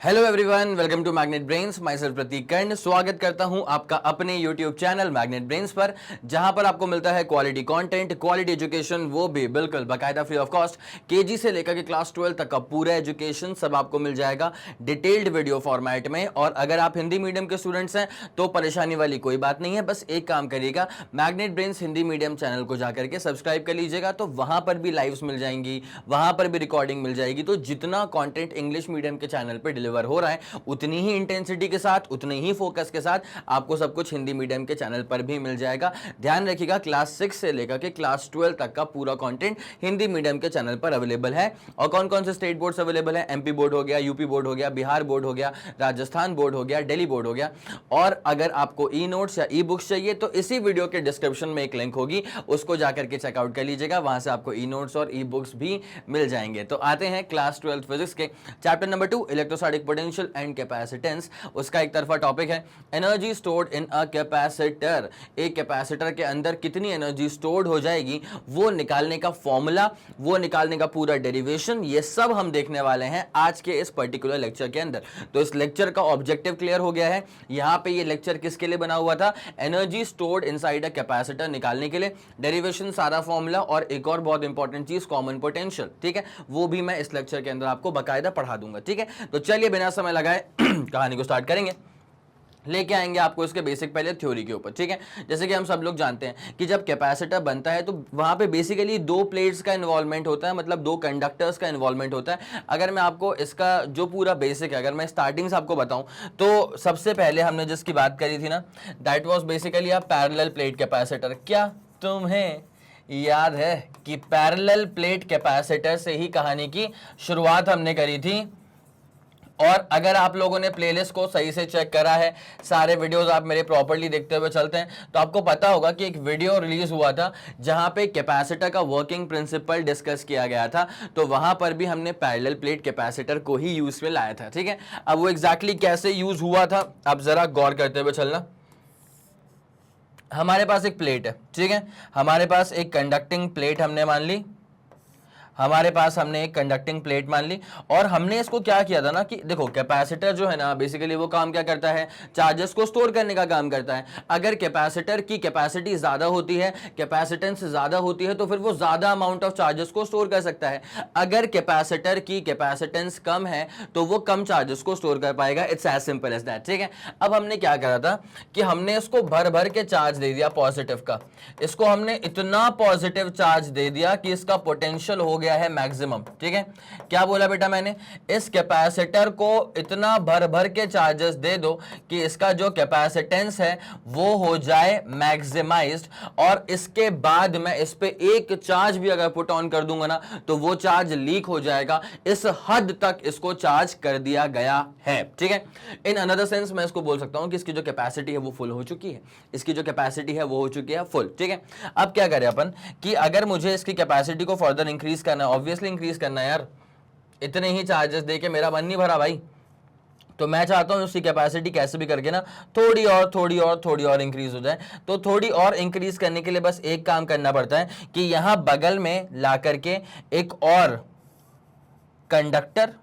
Hello everyone, welcome to magnet brains. Myself Prateek Karn स्वागत करता हूं आपका अपने यूट्यूब चैनल मैग्नेट ब्रेन्स पर, जहां पर आपको मिलता है क्वालिटी कंटेंट, क्वालिटी एजुकेशन, वो भी बिल्कुल बाकायदा फ्री ऑफ कॉस्ट। केजी से लेकर के क्लास 12 तक का पूरा एजुकेशन सब आपको मिल जाएगा डिटेल्ड वीडियो फॉर्मेट में। और अगर आप हिंदी मीडियम के स्टूडेंट्स हैं तो परेशानी वाली कोई बात नहीं है। बस एक काम करिएगा, magnet brains Hindi medium channel को जाकर के सब्सक्राइब कर लीजिएगा, तो वहां पर भी लाइव्स मिल जाएंगी, वहां पर भी रिकॉर्डिंग मिल जाएगी। तो जितना कॉन्टेंट इंग्लिश मीडियम के चैनल पर डिलीवर हो रहा है उतनी ही इंटेंसिटी के साथ, उतने ही फोकस के साथ आपको सब कुछ हिंदी मीडियम के चैनल पर भी मिल जाएगा। ध्यान रखिएगा, क्लास 6 से लेकर के क्लास 12 तक का पूरा कंटेंट हिंदी मीडियम के चैनल पर अवेलेबल है। और कौन कौन से स्टेट बोर्ड्स अवेलेबल है? एमपी बोर्ड हो गया, यूपी बोर्ड हो गया, बिहार बोर्ड हो गया, राजस्थान बोर्ड हो गया, दिल्ली बोर्ड हो गया। और अगर आपको ई नोट्स या ई बुक्स चाहिए तो इसी वीडियो के डिस्क्रिप्शन में एक लिंक होगी, उसको जाकर के चेकआउट कर लीजिएगा, वहां से आपको ई नोट्स और ई बुक्स भी मिल जाएंगे। तो आते हैं क्लास 12 फिजिक्स के chapter number 2 electrostatic potential and capacitance. उसका एक तरफा टॉपिक है energy stored in a capacitor. एक कैपेसिटर के अंदर कितनी एनर्जी स्टोर्ड हो जाएगी वो निकालने का फॉर्मूला, वो निकालने का पूरा डेरिवेशन, ये सब हम देखने वाले हैं आज के इस पर्टिकुलर लेक्चर के अंदर। तो इस लेक्चर का ऑब्जेक्टिव क्लियर हो गया है। यहां पे ये लेक्चर किसके लिए बना हुआ था? Energy stored inside a capacitor निकालने के लिए। डेरिवेशन, सारा फॉर्मूला और एक और बहुत इंपॉर्टेंट चीज कॉमन पोटेंशियल, ठीक है, वो भी मैं इस लेक्चर के अंदर आपको बाकायदा पढ़ा दूंगा। ठीक है, तो चलिए बिना समय लगाए कहानी को स्टार्ट करेंगे। लेके आएंगे आपको इसके बेसिक पहले थ्योरी के ऊपर। ठीक है, जैसे कि हम सब लोग जानते हैं कि जब कैपेसिटर बनता है तो वहां पे बेसिकली दो प्लेट्स का इन्वॉल्वमेंट होता है, मतलब दो कंडक्टर्स का इन्वॉल्वमेंट होता है। अगर मैं आपको इसका जो पूरा बेसिक है, अगर मैं स्टार्टिंग से आपको बताऊं तो सबसे पहले हमने जिसकी बात करी थी ना, that was basically a parallel plate capacitor. क्या तुम्हें याद है कि पैरेलल प्लेट कैपेसिटर से ही कहानी की शुरुआत हमने करी थी? और अगर आप लोगों ने प्लेलिस्ट को सही से चेक करा है, सारे वीडियोस आप मेरे प्रॉपर्ली देखते हुए चलते हैं, तो आपको पता होगा कि एक वीडियो रिलीज हुआ था जहां पे कैपेसिटर का वर्किंग प्रिंसिपल डिस्कस किया गया था। तो वहां पर भी हमने पैरेलल प्लेट कैपेसिटर को ही यूज में लाया था। ठीक है, अब वो एग्जैक्टली कैसे यूज हुआ था आप जरा गौर करते हुए चलना। हमारे पास एक प्लेट है, ठीक है, हमारे पास एक कंडक्टिंग प्लेट हमने मान ली, हमारे पास हमने एक कंडक्टिंग प्लेट मान ली। और हमने इसको क्या किया था ना कि देखो, कैपेसिटर जो है ना बेसिकली वो काम क्या करता है? चार्जेस को स्टोर करने का काम करता है। अगर कैपेसिटर की कैपेसिटी ज्यादा होती है, कैपेसिटेंस ज्यादा होती है, तो फिर वो ज्यादा अमाउंट ऑफ चार्जेस को स्टोर कर सकता है। अगर कैपेसिटर की कैपेसिटेंस कम है तो वो कम चार्जेस को स्टोर कर पाएगा। It's as simple as that. ठीक है, अब हमने क्या करा था कि हमने इसको भर भर के चार्ज दे दिया पॉजिटिव का। इसको हमने इतना पॉजिटिव चार्ज दे दिया कि इसका पोटेंशियल हो गया है मैक्सिमम। ठीक है, क्या बोला बेटा मैंने? इस कैपेसिटर को इतना भर भर के चार्जेस दे दो कि इसका जो कैपेसिटेंस है वो हो जाए मैक्सिमाइज्ड, और इसके बाद मैं इस पे एक चार्ज भी अगर पुट ऑन कर दूंगा ना तो वो चार्ज लीक हो जाएगा। इस हद तक इसको चार्ज कर दिया गया है। ठीक है, इन अनदर सेंस मैं इसको बोल सकता हूं कि इसकी जो कैपेसिटी है वो फुल हो चुकी है, इसकी जो कैपेसिटी है वो हो चुकी है फुल। ठीक है, अब क्या करें अपन कि अगर मुझे इसकी कैपेसिटी को फर्दर इंक्रीज करना है, ऑब्वियसली इंक्रीज करना है यार, इतने ही चार्जेस देके मेरा मन नहीं भरा भाई। तो मैं चाहता हूं उसकी कैपेसिटी कैसे भी करके ना थोड़ी और थोड़ी और थोड़ी और इंक्रीज हो जाए। तो थोड़ी और इंक्रीज करने के लिए बस एक काम करना पड़ता है कि यहां बगल में ला करके एक और conductor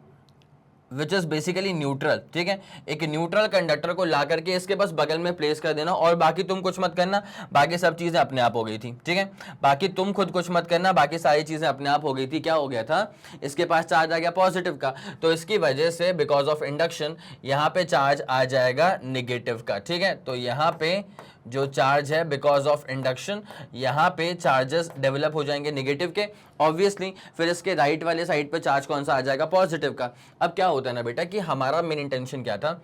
which is basically neutral, ठीक है, एक न्यूट्रल कंडक्टर को ला करके इसके बस बगल में प्लेस कर देना, और बाकी तुम कुछ मत करना, बाकी सब चीजें अपने आप हो गई थी। ठीक है, बाकी तुम खुद कुछ मत करना, बाकी सारी चीजें अपने आप हो गई थी। क्या हो गया था? इसके पास चार्ज आ गया पॉजिटिव का, तो इसकी वजह से बिकॉज ऑफ इंडक्शन यहां पे चार्ज आ जाएगा निगेटिव का। ठीक है, तो यहां पे जो चार्ज है बिकॉज ऑफ इंडक्शन, यहां पे चार्जेस डेवलप हो जाएंगे निगेटिव के ऑब्वियसली। फिर इसके राइट वाले साइड पे चार्ज कौन सा आ जाएगा? पॉजिटिव का। अब क्या होता है ना बेटा कि हमारा मेन इंटेंशन क्या था,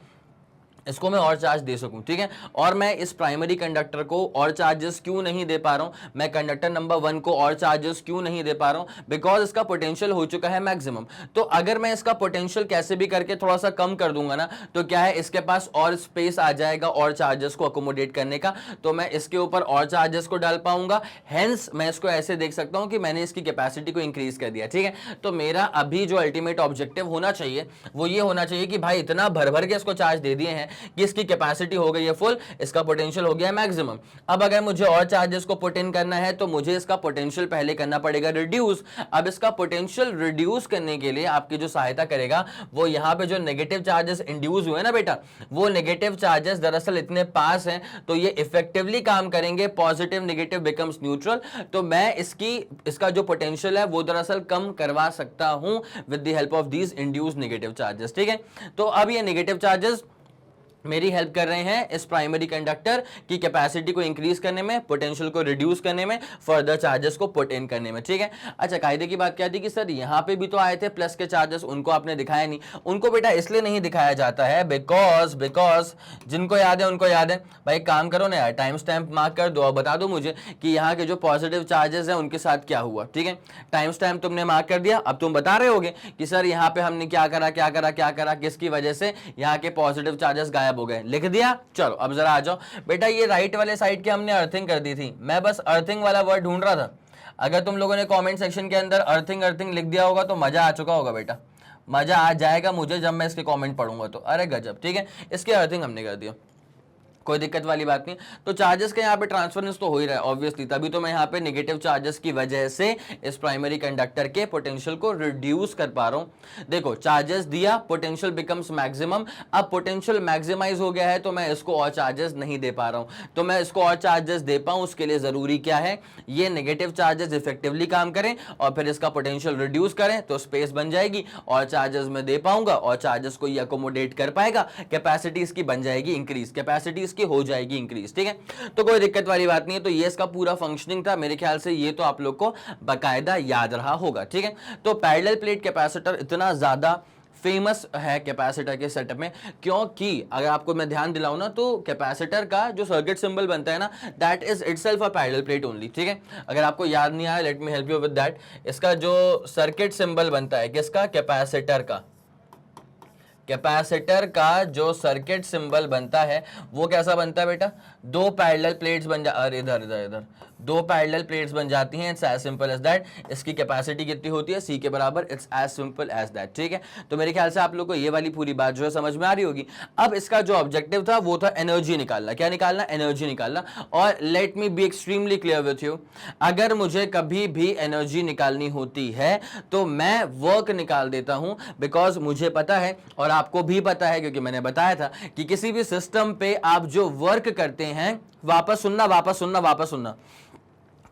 इसको मैं और चार्ज दे सकूं। ठीक है, और मैं इस प्राइमरी कंडक्टर को और चार्जेस क्यों नहीं दे पा रहा हूं, मैं कंडक्टर नंबर 1 को और चार्जेस क्यों नहीं दे पा रहा हूं? बिकॉज इसका पोटेंशियल हो चुका है मैक्सिमम। तो अगर मैं इसका पोटेंशियल कैसे भी करके थोड़ा सा कम कर दूंगा ना, तो क्या है, इसके पास और स्पेस आ जाएगा और चार्जेस को अकोमोडेट करने का, तो मैं इसके ऊपर और चार्जेस को डाल पाऊंगा। हेंस मैं इसको ऐसे देख सकता हूं कि मैंने इसकी कैपेसिटी को इंक्रीज कर दिया। ठीक है, तो मेरा अभी जो अल्टीमेट ऑब्जेक्टिव होना चाहिए वो ये होना चाहिए कि भाई इतना भर भर के इसको चार्ज दे दिए हैं कि इसकी कैपेसिटी हो गई है फुल, इसका पोटेंशियल हो गया है मैक्सिमम। अब अगर मुझे और चार्जेस को पुट इन करना है तो मुझे इसका पोटेंशियल पहले करना पड़ेगा रिड्यूस। अब इसका पोटेंशियल रिड्यूस करने के लिए आपकी जो सहायता करेगा वो यहाँ पे जो नेगेटिव चार्जेस इंड्यूस हुए ना बेटा, वो नेगेटिव चार्जेस दरअसल इतने पास हैं तो ये इफेक्टिवली काम करेंगे, पॉजिटिव नेगेटिव बिकम्स न्यूट्रल, तो मैं इसका जो पोटेंशियल है वो दरअसल कम करवा सकता हूं with the help of these induced negative charges. ठीक है, तो अब ये नेगेटिव चार्जेस मेरी हेल्प कर रहे हैं इस प्राइमरी कंडक्टर की कैपेसिटी को इंक्रीज करने में, पोटेंशियल को रिड्यूस करने में, फर्दर चार्जेस को पुट इन करने में। ठीक है, अच्छा कायदे की बात क्या थी कि सर यहाँ पे भी तो आए थे प्लस के चार्जेस, उनको आपने दिखाया नहीं। उनको बेटा इसलिए नहीं दिखाया जाता है बिकॉज जिनको याद है उनको याद है। भाई काम करो ना यार, टाइम स्टैम्प मार्क कर दो और बता दो मुझे कि यहाँ के जो पॉजिटिव चार्जेस हैं उनके साथ क्या हुआ। ठीक है, टाइम स्टैम्प तुमने मार्क कर दिया, अब तुम बता रहे होगे कि सर यहाँ पे हमने क्या करा, किसकी वजह से यहाँ के पॉजिटिव चार्जेस गायब हो गए, लिख दिया। चलो अब जरा आ जाओ बेटा, ये राइट वाले साइड के हमने अर्थिंग कर दी थी, मैं बस अर्थिंग वाला वर्ड ढूंढ रहा था। अगर तुम लोगों ने कमेंट सेक्शन के अंदर अर्थिंग लिख दिया होगा तो मजा आ चुका होगा बेटा, मजा आ जाएगा मुझे जब मैं इसके कमेंट पढ़ूंगा तो। अरे गजब, ठीक है, इसके अर्थिंग हमने कर दिया, कोई दिक्कत वाली बात नहीं। तो चार्जेस के यहाँ पे ट्रांसफरेंस तो हो ही रहा है ऑब्वियसली, तभी तो मैं यहाँ पे नेगेटिव चार्जेस की वजह से इस प्राइमरी कंडक्टर के पोटेंशियल को रिड्यूस कर पा रहा हूँ। देखो चार्जेस दिया, पोटेंशियल बिकम्स मैक्सिमम, अब पोटेंशियल मैक्सिमाइज हो गया है तो मैं इसको और चार्जेस नहीं दे पा रहा हूँ। तो मैं इसको और चार्जेस दे पाऊँ उसके लिए जरूरी क्या है, ये नेगेटिव चार्जेस इफेक्टिवली काम करें और फिर इसका पोटेंशियल रिड्यूस करें तो स्पेस बन जाएगी और चार्जेस में दे पाऊंगा और चार्जेस को ये अकोमोडेट कर पाएगा, कैपेसिटी इसकी बन जाएगी इंक्रीज, कैपेसिटी की हो जाएगी इंक्रीज। ठीक है, तो कोई दिक्कत वाली बात नहीं है। तो ये इसका पूरा फंक्शनिंग था, मेरे ख्याल से ये तो आप लोग को बाकायदा याद रहा होगा। ठीक है, तो पैरेलल प्लेट कैपेसिटर इतना ज्यादा फेमस है कैपेसिटर के सेटअप में क्योंकि अगर आपको मैं ध्यान दिलाऊं ना तो कैपेसिटर का जो सर्किट सिंबल बनता है ना, that is itself a parallel plate only. ठीक है, अगर आपको याद नहीं आया let me help you with that. इसका जो सर्किट सिंबल बनता है किसका, कैपेसिटर का जो सर्किट सिंबल बनता है वो कैसा बनता है बेटा, दो पैरेलल प्लेट्स बन जा, अरे इधर दो पैरेलल प्लेट्स बन जाती हैं। It's as simple as that. इसकी कैपेसिटी कितनी होती है, C के बराबर। It's as simple as that. ठीक है, तो मेरे ख्याल से आप लोग को ये वाली पूरी बात जो है समझ में आ रही होगी। अब इसका जो ऑब्जेक्टिव था वो था एनर्जी निकालना। क्या निकालना, एनर्जी निकालना। और let me be extremely clear with you, अगर मुझे कभी भी एनर्जी निकालनी होती है तो मैं वर्क निकाल देता हूं, बिकॉज मुझे पता है और आपको भी पता है क्योंकि मैंने बताया था कि किसी भी सिस्टम पे आप जो वर्क करते हैं, वापस सुनना,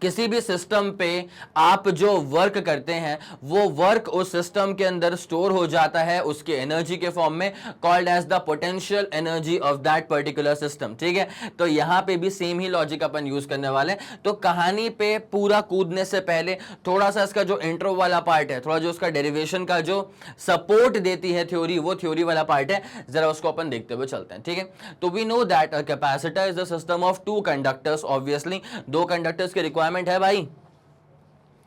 किसी भी सिस्टम पे आप जो वर्क करते हैं वो वर्क उस सिस्टम के अंदर स्टोर हो जाता है उसके एनर्जी के फॉर्म में, called as the potential energy of that particular system. ठीक है, तो यहां पे भी सेम ही लॉजिक अपन यूज करने वाले। तो कहानी पे पूरा कूदने से पहले थोड़ा सा इसका जो इंट्रो वाला पार्ट है, थोड़ा जो उसका डेरिवेशन का जो सपोर्ट देती है थ्योरी, वो थ्योरी वाला पार्ट है, जरा उसको अपन देखते हुए चलते हैं। ठीक है, तो we know that a capacitor is the system of two conductors. Obviously दो कंडक्टर्स के रिक्वायरमेंट है भाई,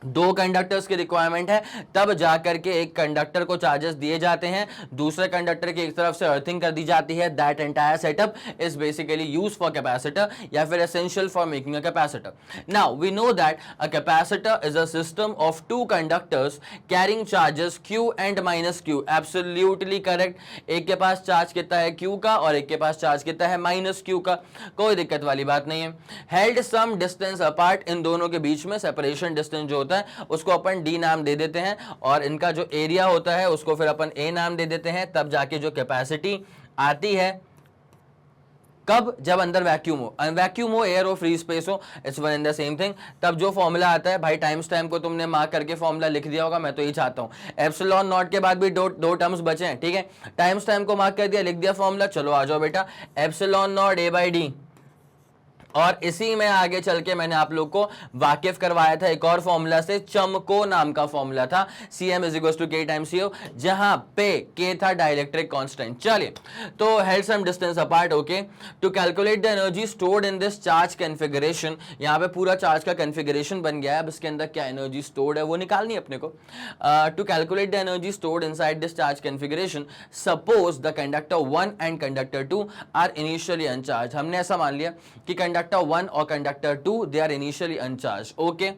दो कंडक्टर्स की रिक्वायरमेंट है, तब जाकर के एक कंडक्टर को चार्जेस दिए जाते हैं, दूसरे कंडक्टर की एक तरफ से अर्थिंग कर दी जाती है। That entire setup is basically used for capacitor या फिर essential for making a capacitor. Now we know that a capacitor is a system of two conductors carrying charges Q and minus Q। Absolutely correct, एक के पास charge कितना है Q का और एक के पास चार्ज कितना है माइनस Q का, कोई दिक्कत वाली बात नहीं है। हेल्ड सम डिस्टेंस अपार्ट, इन दोनों के बीच में सेपरेशन डिस्टेंस जो होता है उसको अपन D नाम दे देते हैं और इनका जो एरिया होता है उसको फिर अपन A नाम दे देते हैं। तब जाके जो कैपेसिटी आती है, कब, जब अंदर वैक्यूम हो, एयर हो, फ्री स्पेस हो, it's one and the same thing. तब जो फॉर्मूला आता है भाई, टाइम्स टाइम को तुमने मार्क करके फॉर्मूला लिख दिया होगा, मैं तो ये चाहता हूं। एप्सिलॉन नॉट के बाद भी दो टर्म्स बचे हैं। ठीक है, टाइम्स टाइम को मार्क कर दिया, लिख दिया फॉर्मूला, चलो आ जाओ बेटा, एप्सिलॉन नॉट A/D। और इसी में आगे चल के मैंने आप लोग को वाकिफ करवाया था एक और फॉर्मूला से, चमको नाम का फॉर्मूला था, Cm = K × CO, जहां पे K था डाइलेक्ट्रिक कांस्टेंट। चलिए, तो held some distance apart, okay, to calculate the energy stored in this charge configuration. यहां पे पूरा चार्ज का कॉन्फ़िगरेशन बन गया है, अब इसके अंदर क्या एनर्जी स्टोर्ड है वो निकालनी है अपने को। To calculate the energy stored inside this charge configuration, suppose the conductor 1 and conductor 2 are initially uncharge. हमने ऐसा मान लिया कि कंडक्टर 1 और conductor 2 they are initially uncharge. Okay,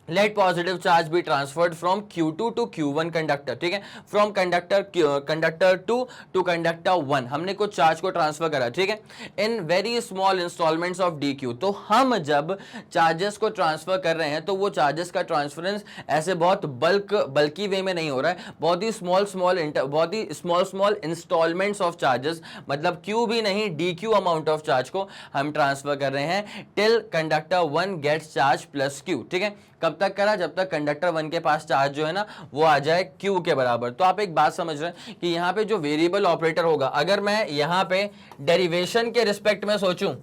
let positive charge be transferred from Q2 to Q1 conductor, ठीक है, from conductor 2 to conductor 1, हमने कुछ चार्ज को ट्रांसफर करा, ठीक है, in very small instalments of DQ। तो हम जब चार्जेस को ट्रांसफर कर रहे हैं तो वो चार्जेस का ट्रांसफरेंस ऐसे बहुत बल्की वे में नहीं हो रहा है, बहुत ही स्मॉल इंस्टॉलमेंट्स ऑफ चार्जेस, मतलब Q भी नहीं DQ अमाउंट ऑफ चार्ज को हम ट्रांसफर कर रहे हैं till conductor 1 gets charge plus Q, ठीक है। कब तक करा? जब तक कंडक्टर 1 के पास चार्ज जो है ना वो आ जाए Q के बराबर। तो आप एक बात समझ रहे हैं कि यहां पे जो वेरिएबल ऑपरेटर होगा, अगर मैं यहां पे डेरिवेशन के रिस्पेक्ट में सोचूं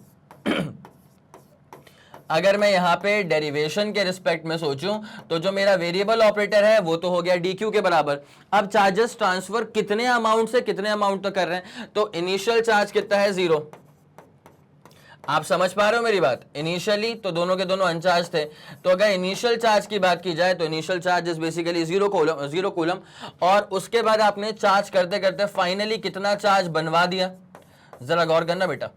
अगर मैं यहां पे डेरिवेशन के रिस्पेक्ट में सोचूं तो जो मेरा वेरिएबल ऑपरेटर है वो तो हो गया DQ के बराबर। अब चार्जेस ट्रांसफर कितने अमाउंट से कितने अमाउंट तक कर रहे हैं? तो इनिशियल चार्ज कितना है? 0। आप समझ पा रहे हो मेरी बात? इनिशियली तो दोनों के दोनों अनचार्ज थे, तो अगर इनिशियल चार्ज की बात की जाए तो initial charge is basically 0 coulomb, और उसके बाद आपने चार्ज करते करते फाइनली कितना चार्ज बनवा दिया? जरा गौर करना बेटा,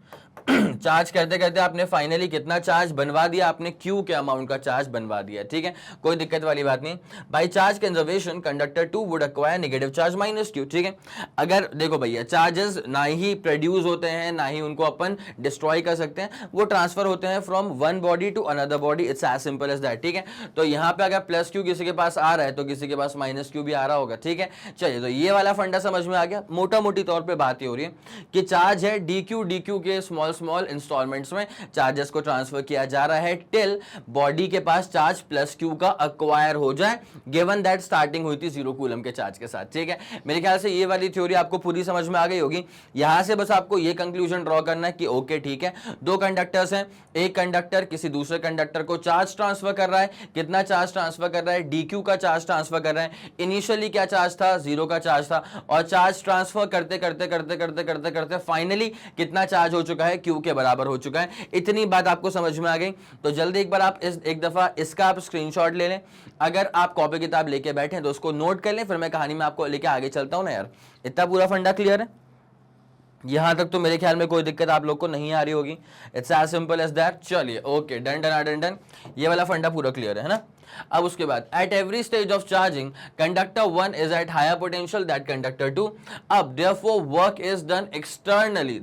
चार्ज करते करते आपने फाइनली कितना चार्ज बनवा दिया? आपने Q के अमाउंट का चार्ज बनवा दिया, ठीक है, कोई दिक्कत वाली बात नहीं। By charge conservation conductor 2 would acquire negative charge minus Q, ठीक है। अगर देखो भैया, चार्जेस ना ही प्रोड्यूस होते हैं ना ही उनको अपन डिस्ट्रॉय कर सकते हैं, वो ट्रांसफर होते हैं from one body to another body, it's as simple as that, ठीक है। तो यहाँ पे अगर प्लस Q किसी के पास आ रहा है तो किसी के पास माइनस Q भी आ रहा होगा, ठीक है। चलिए, तो ये वाला फंडा समझ में आ गया। मोटा मोटी तौर पर बात ये हो रही है कि चार्ज है DQ के स्मॉल इंस्टॉलमेंट्स में चार्जेस को ट्रांसफर किया जा रहा है टिल बॉडी के पास चार्ज प्लस Q का अक्वायर हो जाए, गिवन दैट स्टार्टिंग हुई थी 0 कूलम के चार्ज के साथ, ठीक है। मेरे ख्याल से ये वाली थ्योरी आपको पूरी समझ में आ गई होगी। यहां से बस आपको ये कंक्लूजन ड्रॉ करना है कि ओके ठीक है, दो कंडक्टर्स हैं, एक कंडक्टर किसी दूसरे कंडक्टर को चार्ज ट्रांसफर कर रहा है, कितना चार्ज ट्रांसफर कर रहा है? DQ का चार्ज ट्रांसफर कर रहा है। इनिशियली क्या चार्ज था? 0 का चार्ज था, और चार्ज ट्रांसफर करते करते करते करते करते करते फाइनली कितना चार्ज हो चुका है? Q के बराबर हो चुका है। इतनी बात आपको समझ में आ गई? तो जल्दी एक बार आप एक दफा इसका आप स्क्रीनशॉट ले लें। अगर आप कॉपी किताब लेके बैठे हैं तो उसको नोट कर लें, फिर मैं कहानी में आपको लेके आगे चलता हूं ना यार। इतना पूरा फंडा क्लियर है? यहां तक तो मेरे ख्याल में कोई दिक्कत आप लोग को नहीं आ रही होगी। It's as simple as that. चलिए okay, done done done done, ये वाला फंडा पूरा क्लियर है ना। अब उसके बाद at every stage of charging conductor 1 is at higher potential that conductor 2। अब therefore work is done externally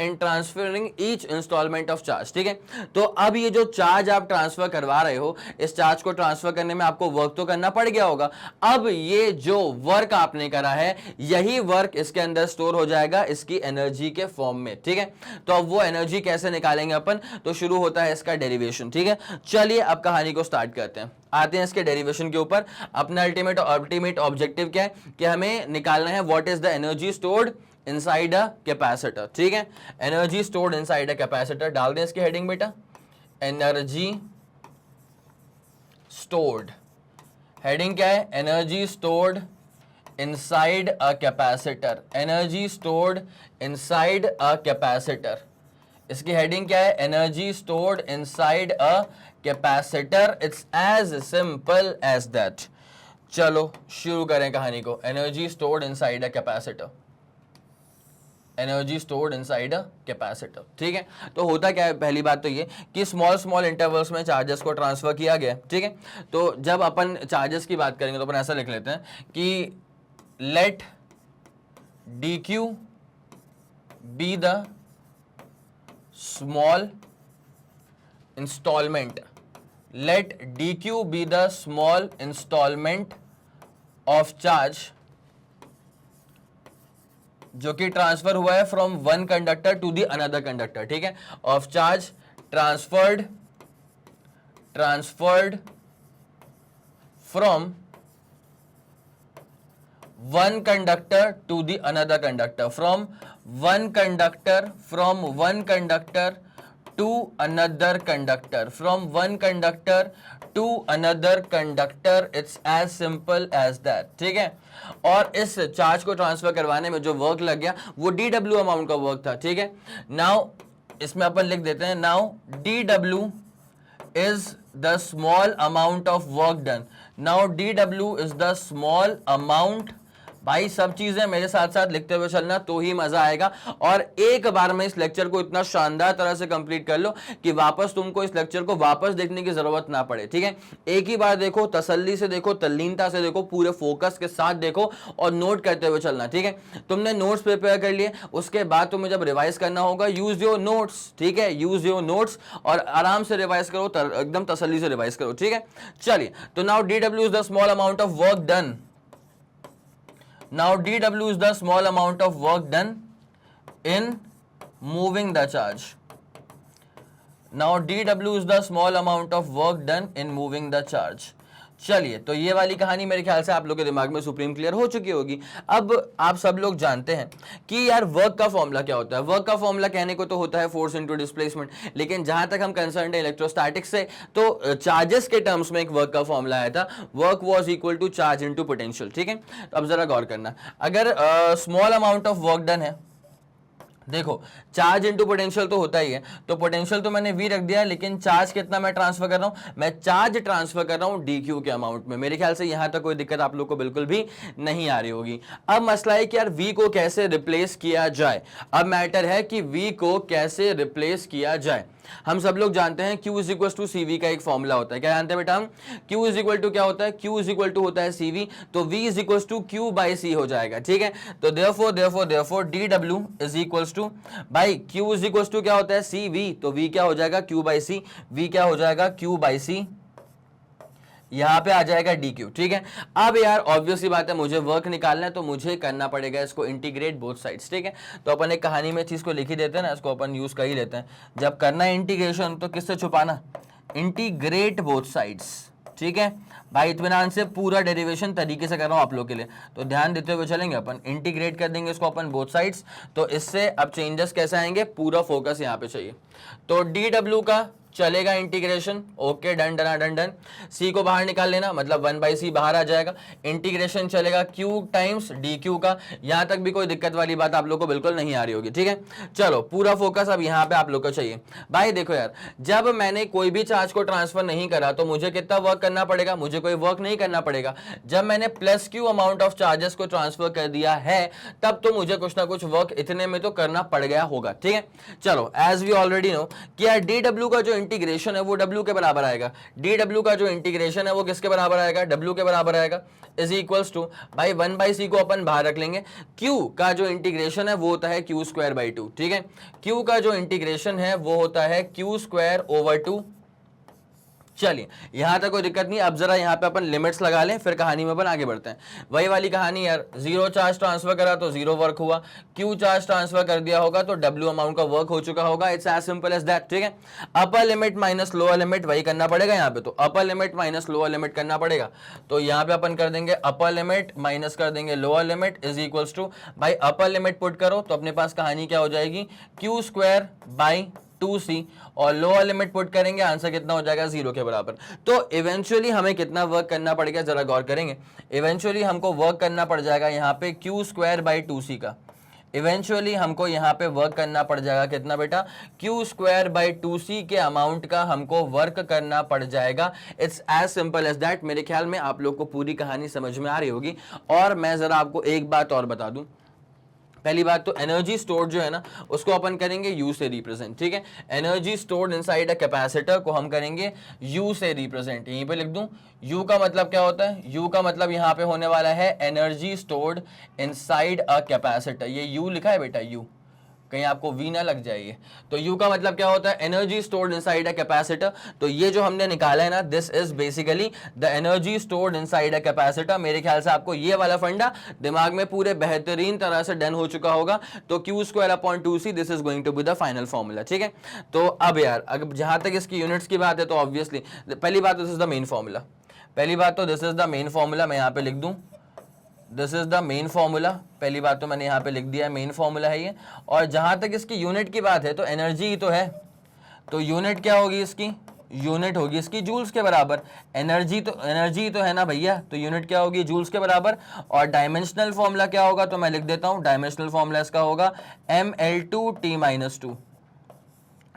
in transferring each instalment of charge, ठीक है। तो अब ये जो चार्ज आप ट्रांसफर करवा रहे हो, इस चार्ज को ट्रांसफर करने में आपको वर्क तो करना पड़ गया होगा। अब ये जो वर्क आपने करा है, यही वर्क इसके अंदर स्टोर हो जाएगा इसकी एनर्जी के फॉर्म में, ठीक है। तो अब वो एनर्जी कैसे निकालेंगे अपन? तो शुरू होता है इसका डेरिवेशन, ठीक है। चलिए अब कहानी को स्टार्ट करते हैं, आते हैं इसके डेरिवेशन के ऊपर। अपना अल्टीमेट ऑब्जेक्टिव क्या है कि हमें निकालना है what is the energy stored inside a capacitor, ठीक है। Energy stored inside a capacitor, डाल दें इसकी हेडिंग बेटा, एनर्जी स्टोर्ड। हेडिंग क्या है? Energy stored inside a capacitor, energy stored inside a capacitor। इसकी हेडिंग क्या है? energy stored inside a capacitor, it's as simple as that। चलो शुरू करें कहानी को। energy stored inside a capacitor, energy stored inside a capacitor, ठीक है। तो होता क्या है? पहली बात तो ये कि स्मॉल इंटरवल्स में चार्जेस को ट्रांसफर किया गया, ठीक है। तो जब अपन चार्जेस की बात करेंगे तो अपन ऐसा लिख लेते हैं कि let dq be the small installment, let dq be the small installment of charge जो कि ट्रांसफर हुआ है from one conductor to the another conductor, ठीक है। Of charge transferred from one conductor to the another conductor, from one conductor to another conductor, from one conductor to another conductor, it's as simple as that, ठीक है। और इस charge को transfer करवाने में जो वर्क लग गया वो dw अमाउंट का वर्क था, ठीक है। नाउ इसमें अपन लिख देते हैं, now dw is the small amount of work done, now dw is the small amount भाई सब चीजें मेरे साथ साथ लिखते हुए चलना, तो ही मजा आएगा। और एक बार में इस लेक्चर को इतना शानदार तरह से कंप्लीट कर लो कि वापस तुमको इस लेक्चर को वापस देखने की जरूरत ना पड़े, ठीक है। एक ही बार देखो, तसल्ली से देखो, तल्लीनता से देखो, पूरे फोकस के साथ देखो और नोट करते हुए चलना, ठीक है। तुमने नोट्स प्रिपेयर कर लिए, उसके बाद तुम्हें जब रिवाइज करना होगा, यूज योर नोट्स, ठीक है, यूज योर नोट्स और आराम से रिवाइज करो, एकदम तसल्ली से रिवाइज करो, ठीक है। चलिए, तो now DW is the small amount of work done. Now dW is the small amount of work done in moving the charge. Now dW is the small amount of work done in moving the charge. चलिए, तो ये वाली कहानी मेरे ख्याल से आप लोगों के दिमाग में सुप्रीम क्लियर हो चुकी होगी। अब आप सब लोग जानते हैं कि यार वर्क का फॉर्मूला क्या होता है। वर्क का फॉर्मूला कहने को तो होता है फोर्स इनटू डिस्प्लेसमेंट, लेकिन जहां तक हम कंसर्न है इलेक्ट्रोस्टैटिक्स से, तो चार्जेस के टर्म्स में एक वर्क का फॉर्मूला आया था, work was equal to charge into potential, ठीक है। तो अब जरा गौर करना, अगर small amount of work done है, देखो चार्ज इंटू पोटेंशियल तो होता ही है, तो पोटेंशियल तो मैंने v रख दिया, लेकिन चार्ज कितना मैं ट्रांसफर कर रहा हूं, मैं चार्ज ट्रांसफर कर रहा हूं dq के अमाउंट में। मेरे ख्याल से यहां तक कोई दिक्कत आप लोग को बिल्कुल भी नहीं आ रही होगी। अब मसला है कि यार v को कैसे रिप्लेस किया जाए। अब मैटर है कि v को कैसे रिप्लेस किया जाए। हम सब लोग जानते हैं Q is equal to CV का एक फॉर्मूला होता है। क्या जानते हैं बेटा हम? Q इज इक्वल टू क्या होता है? Q इज इक्वल टू होता है CV, तो V is equal to Q by C हो जाएगा, ठीक है। तो therefore DW is equal to, भाई Q इज इक्वल टू क्या होता है? CV, तो V क्या हो जाएगा? Q by C। V क्या हो जाएगा? Q बाई C, यहां पे आ जाएगा dq, ठीक है। अब यार ऑब्वियसली बात है, मुझे वर्क निकालना है तो मुझे करना पड़ेगा इसको इंटीग्रेट बोथ साइड्स, ठीक है। तो अपन एक कहानी में चीज को लिख ही देते हैं ना, इसको अपन यूज कर ही लेते हैं। जब करना है इंटीग्रेशन तो किससे छुपाना? इंटीग्रेट बोथ साइड्स, ठीक है भाई। इत्मीनान से पूरा डेरिवेशन तरीके से कर रहा हूं आप लोग के लिए, तो ध्यान देते हुए चलेंगे। अपन इंटीग्रेट कर देंगे इसको अपन बोथ साइड्स, तो इससे अब चेंजेस कैसे आएंगे, पूरा फोकस यहाँ पे चाहिए। तो DW का चलेगा integration, okay, done done done done. C को बाहर निकाल लेना, मतलब 1/c बाहर आ जाएगा। इंटीग्रेशन चलेगा Q टाइम्स dQ का। यहां तक भी कोई दिक्कत वाली बात आप लोग को बिल्कुल नहीं आ रही होगी, ठीक है। चलो, पूरा फोकस अब यहाँ पे आप लोग को चाहिए। भाई देखो यार, जब मैंने कोई भी चार्ज को ट्रांसफर नहीं करा तो मुझे कितना वर्क करना पड़ेगा? मुझे कोई वर्क नहीं करना पड़ेगा। जब मैंने plus Q amount of charges को ट्रांसफर कर दिया है, तब तो मुझे कुछ ना कुछ वर्क इतने में तो करना पड़ गया होगा, ठीक है। चलो, एज वी ऑलरेडी नो कि यार DW का जो इंटीग्रेशन है वो W के बराबर आएगा। DW का जो इंटीग्रेशन है वो किसके बराबर आएगा? W के बराबर आएगा, इज इक्वल्स टू, भाई 1/c को अपन बाहर रख लेंगे। Q का जो इंटीग्रेशन है वो होता है Q स्क्वायर बाई 2, ठीक है। Q का जो इंटीग्रेशन है वो होता है Q स्क्वायर ओवर 2। चलिए, यहां तक कोई दिक्कत नहीं। अब जरा यहां पे अपन लिमिट्स लगा लें, फिर कहानी में अपन आगे बढ़ते हैं। वही वाली कहानी यार, 0 चार्ज ट्रांसफर करा तो 0 वर्क हुआ, Q चार्ज ट्रांसफर कर दिया होगा तो W अमाउंट का वर्क हो चुका होगा। It's as simple as that, ठीक है। Upper limit minus lower limit वही करना पड़ेगा यहाँ पे, तो upper limit minus lower limit करना पड़ेगा। तो यहाँ पे अपन कर देंगे अपर लिमिट माइनस कर देंगे lower limit is equals to, भाई अपर लिमिट पुट करो तो अपने पास कहानी क्या हो जाएगी? Q स्क्वायर बाई 2c, और लोअर लिमिट पुट करेंगे, आंसर कितना हो जाएगा? 0 के बराबर। तो इवेंचुअली हमें कितना वर्क करना पड़ेगा, जरा गौर करेंगे। इवेंचुअली हमको वर्क करना पड़ जाएगा यहाँ पे Q स्क्वायर बाई 2c का। इवेंचुअली हमको यहाँ पे वर्क करना पड़ जाएगा कितना बेटा? Q स्क्वायर बाई 2c के अमाउंट का हमको वर्क करना पड़ जाएगा। It's as simple as that. मेरे ख्याल में आप लोग को पूरी कहानी समझ में आ रही होगी। और मैं जरा आपको एक बात और बता दूं। पहली बात तो एनर्जी स्टोर्ड जो है ना, उसको अपन करेंगे U से रिप्रेजेंट, ठीक है। Energy stored inside a capacitor को हम करेंगे U से रिप्रेजेंट। यहीं पे लिख दूं, U का मतलब क्या होता है? U का मतलब यहाँ पे होने वाला है energy stored inside a capacitor. ये U लिखा है बेटा, U, कहीं आपको V ना लग जाइए। तो U का मतलब क्या होता है? Energy stored inside a capacitor. तो ये जो हमने निकाला है ना, this is basically the energy stored inside a capacitor. मेरे ख्याल से आपको ये वाला फंडा दिमाग में पूरे बेहतरीन तरह से डन हो चुका होगा। तो Q square upon 2c, this is going to be the final formula, ठीक है। तो अब यार, अगर जहां तक इसकी यूनिट्स की बात है तो ऑब्वियसली पहली बात, this is the main formula. पहली बात तो this is the main formula, मैं यहाँ पे लिख दूं, this is the main formula. पहली बात तो मैंने यहाँ पे लिख दिया है, मेन फॉर्मूला है ये। और जहां तक इसकी यूनिट की बात है तो एनर्जी ही तो है, तो यूनिट क्या होगी इसकी? यूनिट होगी इसकी जूल्स के बराबर। एनर्जी तो है ना भैया, तो यूनिट क्या होगी? जूल्स के बराबर। और डायमेंशनल फॉर्मूला क्या होगा? तो मैं लिख देता हूं, डायमेंशनल फॉर्मूला इसका होगा mL2T-2।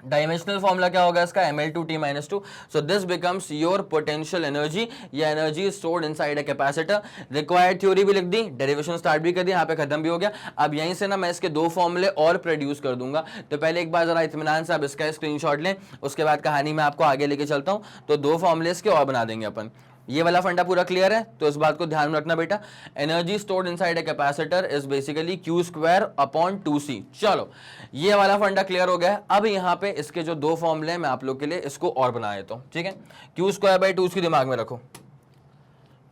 डायमेंशनल फॉर्मूला क्या होगा इसका, Ml2T-2. So this becomes your potential energy, या energy stored inside a capacitor. Required theory भी लिख दी, डेरिवेशन स्टार्ट भी कर दी, यहाँ पे खत्म भी हो गया. अब यहीं से ना मैं इसके दो फॉर्मूले और प्रोड्यूस कर दूंगा. तो पहले एक बार जरा इत्मीनान से आप इसका स्क्रीनशॉट लें, उसके बाद कहानी में आपको आगे लेके चलता हूँ. तो दो फॉर्मूले इसके और बना देंगे अपन. ये वाला फंडा पूरा क्लियर है, तो इस बात को ध्यान में रखना बेटा. Energy stored inside a capacitor is basically Q2/2C. चलो ये वाला फंडा क्लियर हो गया. अब यहाँ पे इसके जो दो फॉर्मूले हैं मैं आप लोग के लिए इसको और बना देता हूँ. ठीक है, Q2/2C दिमाग में रखो,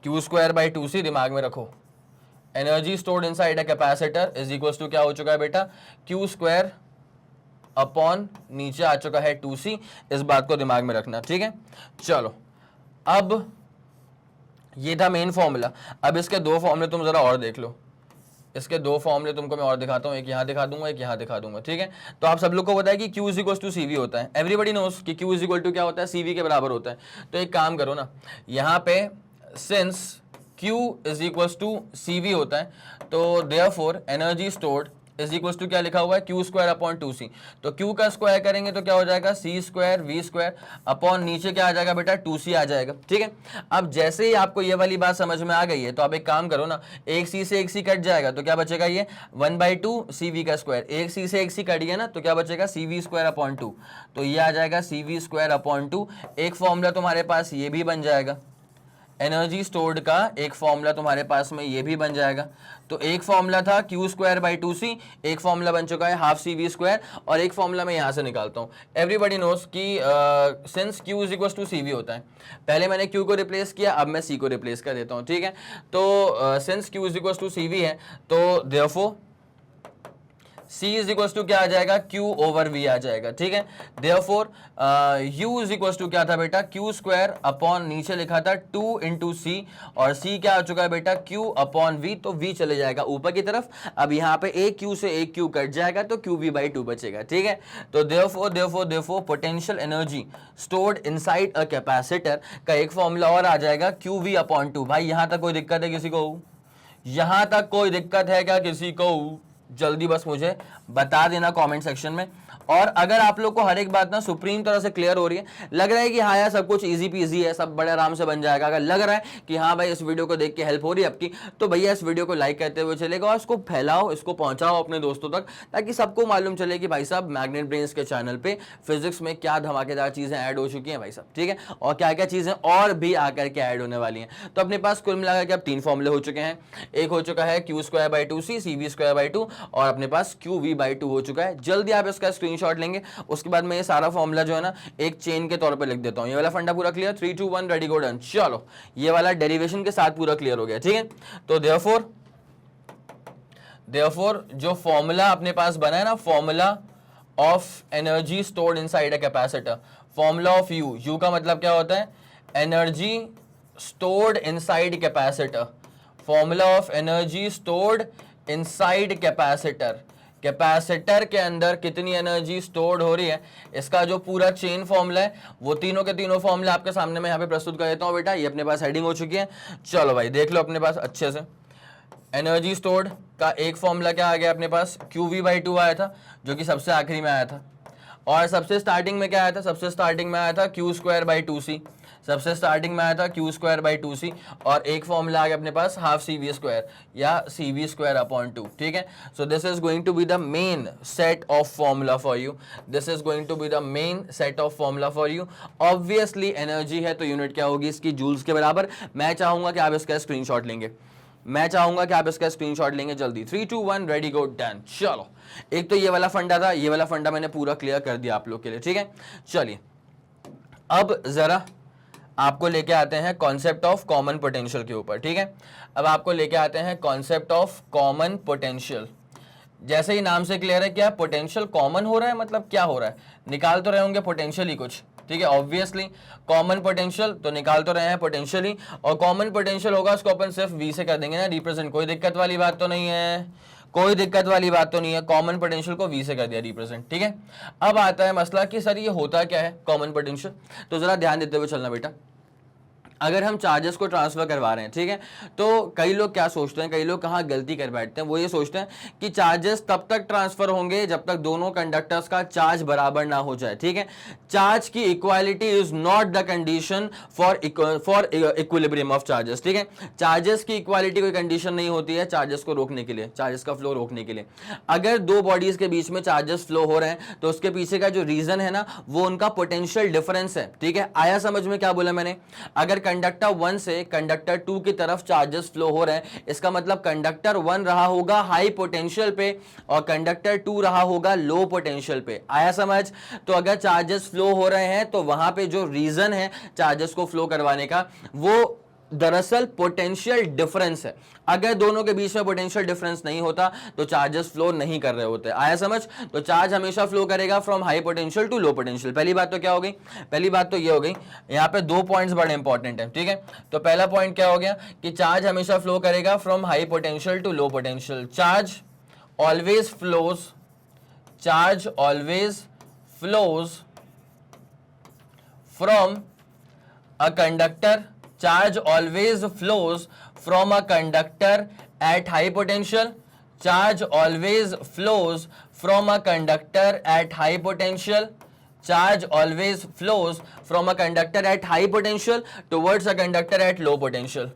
Q2/2C दिमाग में रखो. Energy stored inside a capacitor is equal to क्या हो चुका है बेटा, Q2 अपॉन नीचे आ चुका है 2C. इस बात को दिमाग में रखना. ठीक है, चलो अब ये था मेन फॉर्मूला. अब इसके दो फॉर्मूले तुम जरा और देख लो. इसके दो फॉर्मूले तुमको मैं और दिखाता हूँ, एक यहाँ दिखा दूंगा, एक यहाँ दिखा दूंगा. ठीक है, तो आप सब लोग को पता है कि Q is equal to CV होता है. एवरीबडी नोस कि Q इज इक्वल टू क्या होता है, CV के बराबर होता है. तो एक काम करो ना, यहाँ पे since Q is equal to CV होता है, तो therefore energy stored is equal to क्या लिखा हुआ है, Q2/2C. तो Q का स्क्वायर करेंगे तो क्या हो जाएगा, C² V² अपॉन नीचे क्या आ जाएगा बेटा, 2C आ जाएगा. ठीक है, अब जैसे ही आपको ये वाली बात समझ में आ गई है, तो आप एक काम करो ना, एक C से एक C कट जाएगा तो क्या बचेगा, ये 1/2 CV का स्क्वायर. एक C से एक C कट गया ना, तो क्या बचेगा, CV²/2. तो ये आ जाएगा CV²/2. एक फॉर्मूला तुम्हारे पास ये भी बन जाएगा, एनर्जी स्टोर्ड का एक फॉर्मूला तुम्हारे पास में ये भी बन जाएगा. तो एक फॉर्मूला था Q2/2C, एक फॉर्मूला बन चुका है ½ CV², और एक फॉर्मूला मैं यहाँ से निकालता हूँ. एवरीबडी नोस कि since Q is equal to CV होता है, पहले मैंने Q को रिप्लेस किया, अब मैं C को रिप्लेस कर देता हूँ. ठीक है, तो since Q is equal to CV है, तो therefore C is equal to क्या आ जाएगा, Q/V आ जाएगा. ठीक है, therefore U is equal to क्या था बेटा, Q² अपॉन नीचे लिखा था 2 × C, और C क्या आ चुका है बेटा, Q/V. तो V चले जाएगा ऊपर की तरफ. अब यहाँ पे एक Q से एक Q कट जाएगा तो QV/2 बचेगा. ठीक है, तो therefore potential energy stored inside a capacitor का एक फॉर्मूला और आ जाएगा QV/2. भाई यहाँ तक कोई दिक्कत है किसी को, यहाँ तक कोई दिक्कत है क्या किसी को, जल्दी बस मुझे बता देना कमेंट सेक्शन में. और अगर आप लोग को हर एक बात ना सुप्रीम तरह से क्लियर हो रही है, लग रहा है कि हाँ यार सब कुछ इजी पीजी है, सब बड़े आराम से बन जाएगा, अगर लग रहा है कि हाँ भाई इस वीडियो को देख के हेल्प हो रही है आपकी, तो भैया इस वीडियो को लाइक करते हुए चलेगा और इसको फैलाओ, इसको पहुंचाओ अपने दोस्तों तक, ताकि सबको मालूम चले कि भाई साहब मैग्नेट ब्रेन्स के चैनल पे फिजिक्स में क्या धमाकेदार चीजें ऐड हो चुकी हैं भाई साहब. ठीक है, और क्या क्या चीजें और भी आकर के ऐड होने वाली हैं. तो अपने पास कुल मिलाकर के अब 3 फॉर्मूले हो चुके हैं. एक हो चुका है Q2/2C, CV²/2, और अपने पास QV/2 हो चुका है. जल्दी आप इसका स्क्रीनशॉट लेंगे, उसके बाद मैं ये सारा फॉर्मूला जो है ना एक चेन के तौर पे लिख देता हूं. ये वाला फंडा पूरा क्लियर, 3 2 1 रेडी गो डन. चलो ये वाला डेरिवेशन के साथ पूरा क्लियर हो गया. ठीक है, तो देयरफॉर जो फॉर्मूला अपने पास बना है ना, formula of energy stored inside a capacitor, formula of U का मतलब क्या होता है, energy stored inside capacitor. Formula of energy stored inside capacitor, capacitor के अंदर कितनी एनर्जी स्टोर्ड हो रही है, इसका जो पूरा चेन फॉर्मूला है, वो तीनों के तीनों फॉर्मूला आपके सामने मैं यहाँ पे प्रस्तुत कर देता हूँ बेटा. ये अपने पास हेडिंग हो चुकी है, चलो भाई देख लो अपने पास अच्छे से. एनर्जी स्टोर्ड का एक फॉर्मूला क्या आ गया अपने पास, QV/2 आया था, जो कि सबसे आखिरी में आया था. और सबसे स्टार्टिंग में क्या आया था, सबसे स्टार्टिंग में आया था Q2/2C, सबसे स्टार्टिंग में आया था Q2/2C. और एक फॉर्मूला आ गया अपने पास ½ CV² या CV²/2. ठीक है, so this is going to be the main set of formula for you, this is going to be the main set of formula for you. Obviously energy है तो unit क्या होगी इसकी, जूल्स के बराबर. मैं चाहूंगा कि आप इसका स्क्रीनशॉट लेंगे, मैं चाहूंगा कि आप इसका स्क्रीनशॉट लेंगे जल्दी. 3 2 1 रेडी गो डन. चलो एक तो ये वाला फंडा था, ये वाला फंडा मैंने पूरा क्लियर कर दिया आप लोग के लिए. ठीक है, चलिए अब जरा आपको लेके आते हैं कॉन्सेप्ट ऑफ कॉमन पोटेंशियल के ऊपर. ठीक है, अब आपको लेके आते हैं कॉन्सेप्ट ऑफ कॉमन पोटेंशियल. जैसे ही नाम से क्लियर है, क्या पोटेंशियल कॉमन हो रहा है, मतलब क्या हो रहा है, निकाल तो रहे होंगे पोटेंशियल ही कुछ. ठीक है, ऑब्वियसली कॉमन पोटेंशियल तो निकाल तो रहे हैं पोटेंशियल ही, और कॉमन पोटेंशियल होगा उसको अपन सिर्फ V से कर देंगे ना रिप्रेजेंट. कोई दिक्कत वाली बात तो नहीं है, कोई दिक्कत वाली बात तो नहीं है. कॉमन पोटेंशियल को V से कर दिया रिप्रेजेंट. ठीक है, अब आता है मसला कि सर ये होता क्या है कॉमन पोटेंशियल. तो जरा ध्यान देते हुए चलना बेटा. अगर हम चार्जेस को ट्रांसफर करवा रहे हैं, ठीक है, तो कई लोग क्या सोचते हैं, कई लोग कहाँ गलती कर बैठते हैं, वो ये सोचते हैं कि चार्जेस तब तक ट्रांसफर होंगे जब तक दोनों कंडक्टर्स का चार्ज बराबर ना हो जाए, ठीक है। चार्ज की equality is not the condition for equilibrium of charges, ठीक है। चार्जेस की इक्वालिटी कोई कंडीशन नहीं होती है चार्जेस को रोकने के लिए, चार्जेस का फ्लो रोकने के लिए। अगर दो बॉडीज के बीच में चार्जेस फ्लो हो रहे हैं तो उसके पीछे का जो रीजन है ना, वो उनका पोटेंशियल डिफरेंस है, ठीक है। आया समझ में क्या बोला मैंने? अगर कंडक्टर 1 से कंडक्टर 2 की तरफ चार्जेस फ्लो हो रहे हैं, इसका मतलब कंडक्टर 1 रहा होगा हाई पोटेंशियल पे और कंडक्टर 2 रहा होगा लो पोटेंशियल पे। आया समझ? तो अगर चार्जेस फ्लो हो रहे हैं तो वहां पे जो रीजन है चार्जेस को फ्लो करवाने का, वो दरअसल पोटेंशियल डिफरेंस है। अगर दोनों के बीच में पोटेंशियल डिफरेंस नहीं होता तो चार्जेस फ्लो नहीं कर रहे होते। आया समझ? तो चार्ज हमेशा फ्लो करेगा from high potential to low potential. पहली बात तो क्या हो गई? पहली बात तो ये हो गई, यहाँ पे दो पॉइंट्स बड़े इंपॉर्टेंट है, ठीक है। तो पहला पॉइंट क्या हो गया कि चार्ज हमेशा फ्लो करेगा from high potential to low potential. Charge always flows, charge always flows from a conductor, charge always flows from a conductor at high potential, charge always flows from a conductor at high potential, charge always flows from a conductor at high potential towards a conductor at low potential,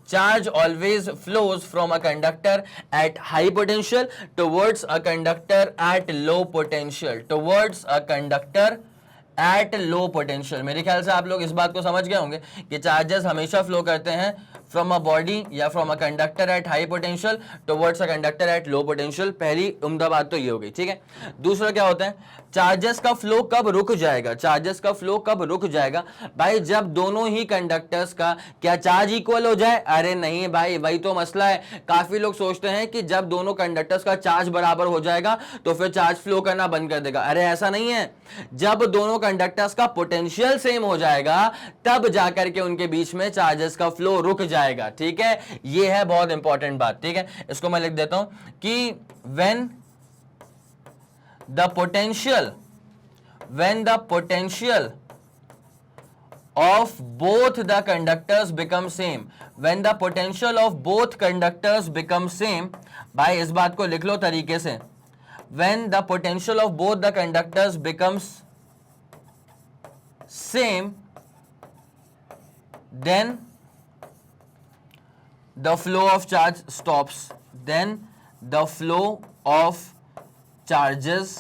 charge always flows from a conductor at high potential towards a conductor at low potential, towards a conductor at low potential. मेरे ख्याल से आप लोग इस बात को समझ गए होंगे कि चार्जेस हमेशा फ्लो करते हैं फ्रॉम अ बॉडी या from a conductor at high potential towards a conductor at low potential. पहली उम्दा बात तो ये हो गई, ठीक है। दूसरा क्या होता है, चार्जेस का फ्लो कब रुक जाएगा? चार्जेस का फ्लो कब रुक जाएगा भाई? जब दोनों ही कंडक्टर्स का क्या चार्ज इक्वल हो जाए। अरे नहीं भाई, वही तो मसला है। काफी लोग सोचते हैं कि जब दोनों कंडक्टर्स का चार्ज बराबर हो जाएगा तो फिर चार्ज फ्लो करना बंद कर देगा। अरे ऐसा नहीं है, जब दोनों कंडक्टर्स का पोटेंशियल सेम हो जाएगा तब जाकर के उनके बीच में चार्जेस का फ्लो रुक जाएगा, ठीक है। यह है बहुत इंपॉर्टेंट बात, ठीक है। इसको मैं लिख देता हूं कि when the potential of both the conductors become same, when the potential of both conductors become same, भाई इस बात को लिख लो तरीके से, when the potential of both the conductors becomes same, then the flow of charge stops, then the flow of charges,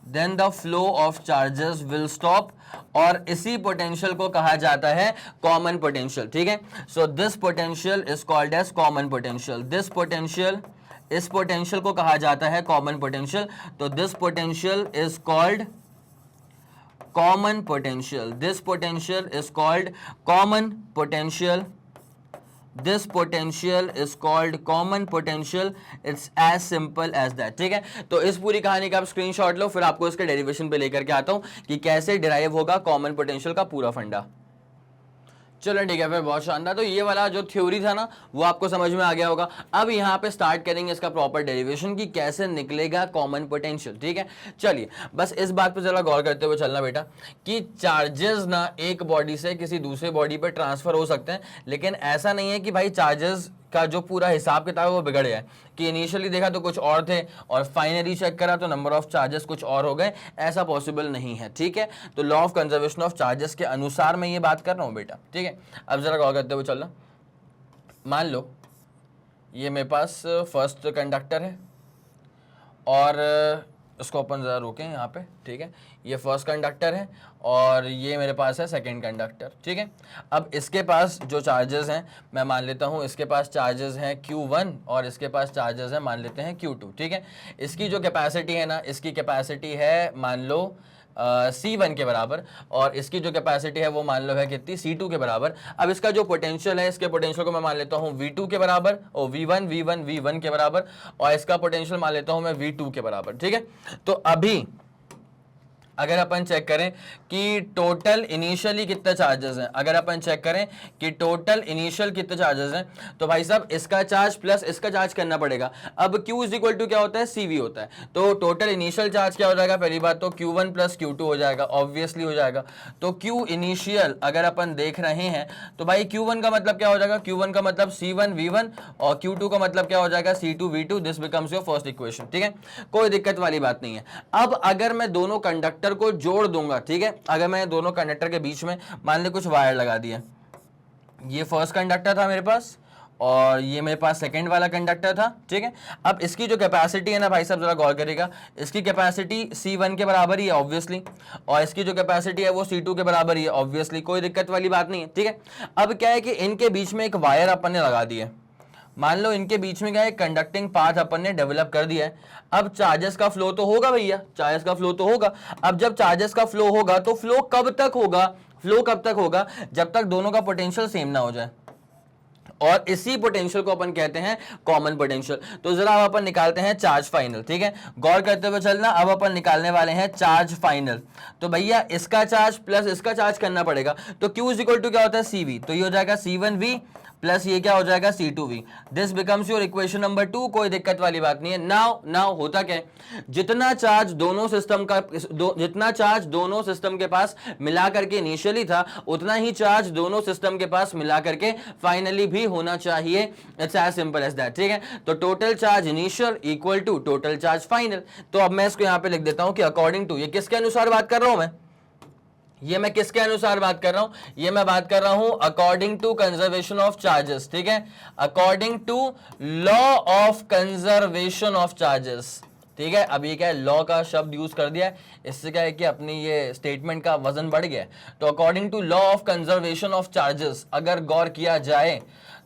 then the flow of charges will stop, और इसी potential को कहा जाता है कॉमन पोटेंशियल, ठीक है। So this potential is called as common potential. This potential, इस potential को कहा जाता है कॉमन पोटेंशियल। तो this potential is called common potential. This potential is called common potential. This potential is called common potential. It's as simple as that, ठीक है। तो इस पूरी कहानी का आप स्क्रीनशॉट लो, फिर आपको इसके डेरिवेशन पे लेकर के आता हूं कि कैसे डिराइव होगा कॉमन पोटेंशियल का पूरा फंडा। चलो ठीक है, फिर बहुत शानदार। तो ये वाला जो थ्योरी था ना, वो आपको समझ में आ गया होगा। अब यहाँ पे स्टार्ट करेंगे इसका प्रॉपर डेरिवेशन कि कैसे निकलेगा कॉमन पोटेंशियल, ठीक है। चलिए बस इस बात पे जरा गौर करते हुए चलना बेटा कि चार्जेस ना एक बॉडी से किसी दूसरे बॉडी पे ट्रांसफर हो सकते हैं, लेकिन ऐसा नहीं है कि भाई चार्जेस का जो पूरा हिसाब किताब है वो बिगड़ गया है कि इनिशियली देखा तो कुछ और थे और फाइनली चेक करा तो नंबर ऑफ चार्जेस कुछ और हो गए। ऐसा पॉसिबल नहीं है, ठीक है। तो law of conservation of charges के अनुसार मैं ये बात कर रहा हूँ बेटा, ठीक है। अब जरा गौर करते हुए चलना। मान लो ये मेरे पास फर्स्ट कंडक्टर है और इसको अपन ज़रा रोकें यहाँ पे, ठीक है। ये फर्स्ट कंडक्टर है और ये मेरे पास है सेकंड कंडक्टर, ठीक है। अब इसके पास जो चार्जेस हैं मैं मान लेता हूँ, इसके पास चार्जेस हैं Q1 और इसके पास चार्जेस हैं मान लेते हैं Q2, ठीक है। इसकी जो कैपेसिटी है ना, इसकी कैपेसिटी है मान लो C1 के बराबर और इसकी जो कैपेसिटी है वो मान लो है कितनी, C2 के बराबर। अब इसका जो पोटेंशियल है, इसके पोटेंशियल को मैं मान लेता हूँ V2 के बराबर और V1 के बराबर, और इसका पोटेंशियल मान लेता हूँ मैं V2 के बराबर, ठीक है। तो अगर अपन चेक करें कि टोटल इनिशियली कितने चार्जेस हैं, अगर अपन चेक करें कि टोटल इनिशियल कितने चार्जेस हैं, तो भाई साहब इसका चार्ज प्लस इसका चार्ज करना पड़ेगा। अब Q इज इक्वल टू क्या होता है, CV होता है। तो टोटल इनिशियल चार्ज क्या हो जाएगा, पहली बात तो Q1 प्लस Q2 हो जाएगा, ऑब्वियसली हो जाएगा। तो Q इनिशियल अगर अपन देख रहे हैं तो भाई Q1 का मतलब क्या हो जाएगा, Q1 का मतलब C1 V1 और Q2 का मतलब क्या हो जाएगा, C2 V2। This becomes your first equation, ठीक है, कोई दिक्कत वाली बात नहीं है। अब अगर मैं दोनों कंडक्टर को जोड़ दूंगा, ठीक है, अगर मैं दोनों कंडक्टर के बीच में मान ली कुछ वायर लगा दिया, ये फर्स्ट कंडक्टर था मेरे पास और ये मेरे पास सेकंड वाला कंडक्टर था, ठीक है। अब इसकी जो कैपेसिटी है ना भाई साहब, जरा गौर करिएगा, इसकी कैपेसिटी C1 के बराबर ही है ऑब्वियसली, और इसकी जो कैपेसिटी है वो C2 के बराबर ही है ऑब्वियसली, कोई दिक्कत वाली बात नहीं है, ठीक है। अब क्या है कि इनके बीच में एक वायर अपन ने लगा दी है, मान लो इनके बीच में क्या है, कंडक्टिंग पाथ अपन ने डेवलप कर दिया है। अब चार्जेस का फ्लो तो होगा भैया, चार्जेस का फ्लो तो होगा। अब जब चार्जेस का फ्लो होगा तो फ्लो कब तक होगा, फ्लो कब तक होगा, जब तक दोनों का पोटेंशियल सेम ना हो जाए, और इसी पोटेंशियल को अपन कहते हैं कॉमन पोटेंशियल। तो जरा अब अपन निकालते हैं चार्ज फाइनल, ठीक है, गौर करते हुए चलना। अब अपन निकालने वाले हैं चार्ज फाइनल। तो भैया इसका चार्ज प्लस इसका चार्ज करना पड़ेगा, तो Q इज इक्वल टू क्या होता है, CV, तो ये हो जाएगा C1V प्लस ये क्या हो जाएगा, C2V। This becomes your equation number 2, कोई दिक्कत वाली बात नहीं है। नाउ होता क्या है, जितना चार्ज दोनों सिस्टम के पास मिला करके इनिशियली था, उतना ही चार्ज दोनों सिस्टम के पास मिला करके फाइनली भी होना चाहिए। It's as simple as that, ठीक है। तो total charge initial equal to total charge final. तो अब मैं इसको यहां पे लिख देता हूं कि अकॉर्डिंग टू, ये किसके अनुसार बात कर रहा हूं मैं किसके अनुसार बात कर रहा हूं, ये मैं बात कर रहा हूं according to conservation of charges, ठीक है, according to law of conservation of charges, ठीक है। अब ये क्या है, लॉ का शब्द यूज कर दिया है, इससे क्या है कि अपनी ये स्टेटमेंट का वजन बढ़ गया है। तो according to law of conservation of charges अगर गौर किया जाए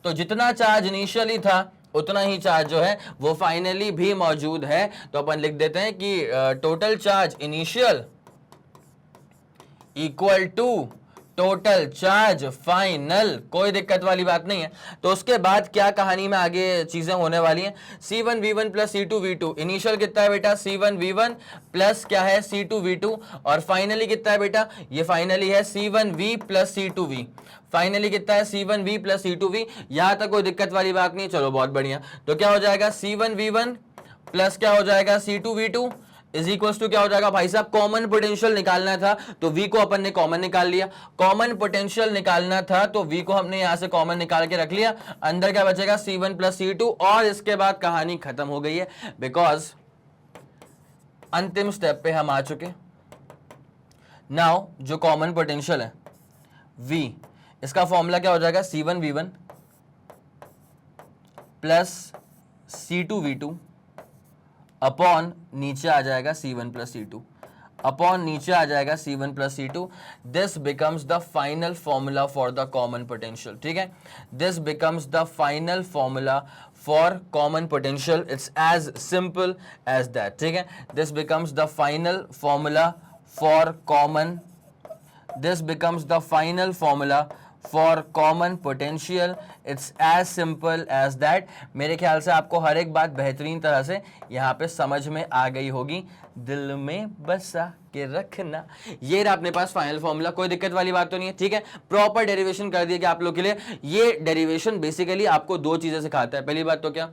तो जितना चार्ज इनिशियली था उतना ही चार्ज जो है वो फाइनली भी मौजूद है। तो अपन लिख देते हैं कि total charge initial equal to total charge final, कोई दिक्कत वाली बात नहीं है। तो उसके बाद क्या कहानी में आगे चीजें होने वाली हैं, C1V1 प्लस C2V2, इनिशियल कितना है बेटा, C1V1 प्लस क्या है, C2V2, और फाइनली कितना है बेटा, ये फाइनली है C1V प्लस C2V, फाइनली कितना है, C1V प्लस C2V। यहां तक कोई दिक्कत वाली बात नहीं, चलो बहुत बढ़िया। तो क्या हो जाएगा, C1V1 प्लस क्या हो जाएगा, C2V2 इज इक्वल्स टू क्या हो जाएगा भाई साहब, कॉमन पोटेंशियल निकालना था तो V को अपन ने कॉमन निकाल लिया, कॉमन पोटेंशियल निकालना था तो V को हमने यहां से कॉमन निकाल के रख लिया, अंदर क्या बचेगा C1 प्लस C2, और इसके बाद कहानी खत्म हो गई है, बिकॉज अंतिम स्टेप पे हम आ चुके। नाउ जो कॉमन पोटेंशियल है V, इसका फॉर्मूला क्या हो जाएगा, C1V1 प्लस C2V2 अपॉन नीचे आ जाएगा C1 प्लस C2, अपॉन नीचे आ जाएगा C1 plus C2। This becomes the final formula for the common potential, ठीक है, this becomes the final formula for common potential. It's as simple as that, ठीक है, this becomes the final formula for common, this becomes the final formula for common potential. It's as simple as that. मेरे ख्याल से आपको हर एक बात बेहतरीन तरह से यहाँ पे समझ में आ गई होगी, दिल में बसा के रखना। ये रहा अपने पास फाइनल फॉर्मूला, कोई दिक्कत वाली बात तो नहीं है, ठीक है। प्रॉपर डेरिवेशन कर दिया कि आप लोग के लिए। ये डेरिवेशन बेसिकली आपको दो चीजें सिखाता है। पहली बात तो क्या,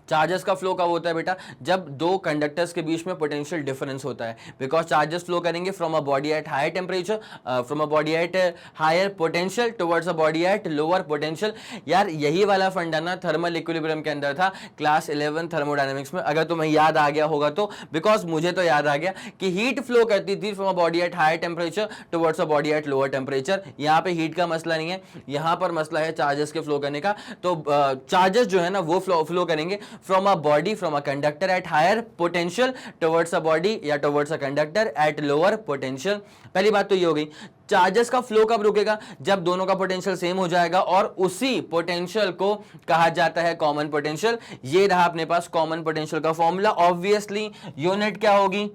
चार्जेस का फ्लो कब होता है बेटा, जब दो कंडक्टर्स के बीच में पोटेंशियल डिफरेंस होता है, बिकॉज चार्जेस फ्लो करेंगे from a body at higher temperature, from a body at higher potential towards a body at lower potential. यार यही वाला फंडा ना थर्मल इक्विलिब्रियम के अंदर था क्लास 11 थर्मोडायनेमिक्स में, अगर तुम्हें याद आ गया होगा तो, बिकॉज मुझे तो याद आ गया कि हीट फ्लो करती थी from a body at higher temperature towards a body at lower temperature. यहाँ पे हीट का मसला नहीं है, यहाँ पर मसला है चार्जेस के फ्लो करने का। तो चार्जेस जो है ना वो फ्लो करेंगे from a body, from a conductor at higher potential towards a body या towards a conductor at lower potential. पहली बात तो ये हो गई। चार्जेस का फ्लो कब रुकेगा, जब दोनों का पोटेंशियल सेम हो जाएगा, और उसी पोटेंशियल को कहा जाता है कॉमन पोटेंशियल। ये रहा अपने पास कॉमन पोटेंशियल का फॉर्मूला। ऑब्वियसली यूनिट क्या होगी,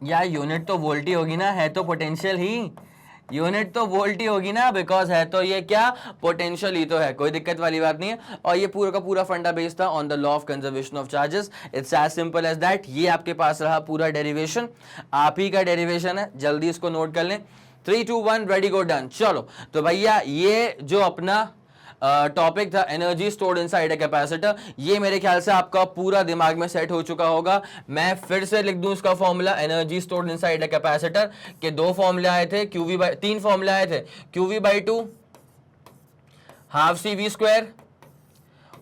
या यूनिट तो वोल्ट ही होगी ना, है तो पोटेंशियल ही, यूनिट तो वोल्ट ही होगी ना, बिकॉज है तो ये क्या, पोटेंशियल ही तो है, कोई दिक्कत वाली बात नहीं है। और ये पूरा का पूरा फंडा बेस्ड था on the law of conservation of charges. It's as simple as that. ये आपके पास रहा पूरा डेरिवेशन, आप ही का डेरिवेशन है, जल्दी इसको नोट कर लें। 3 2 1 रेडी गो डन। चलो तो भैया ये जो अपना टॉपिक था energy stored inside a capacitor, ये मेरे ख्याल से आपका पूरा दिमाग में सेट हो चुका होगा। मैं फिर से लिख दूं इसका formula, energy stored inside a capacitor के दो फॉर्मूले आए थे, तीन फॉर्मूले आए थे, QV/2 हाफ CV स्क्वायर